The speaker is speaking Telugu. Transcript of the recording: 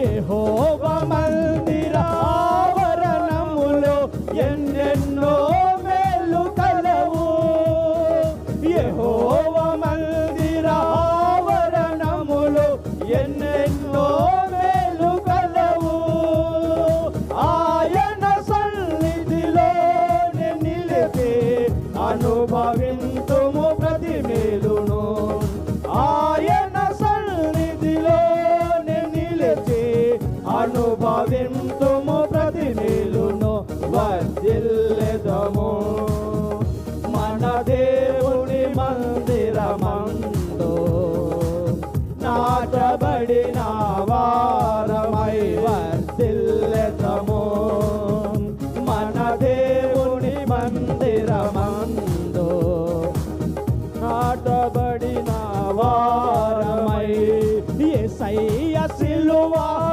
యెహోవా మందిర ఆవరణములో ఎన్నెన్నో మేలు కలవు. యెహోవా మందిర ఆవరణములో ఎన్నెన్నో మేలు కలవు. ఆయన సన్నిధిలో నిలిపి అనుభవింతుము ప్రతి మేలును. ఆయన సన్నిధిలో నిలిచి అనుభవింతు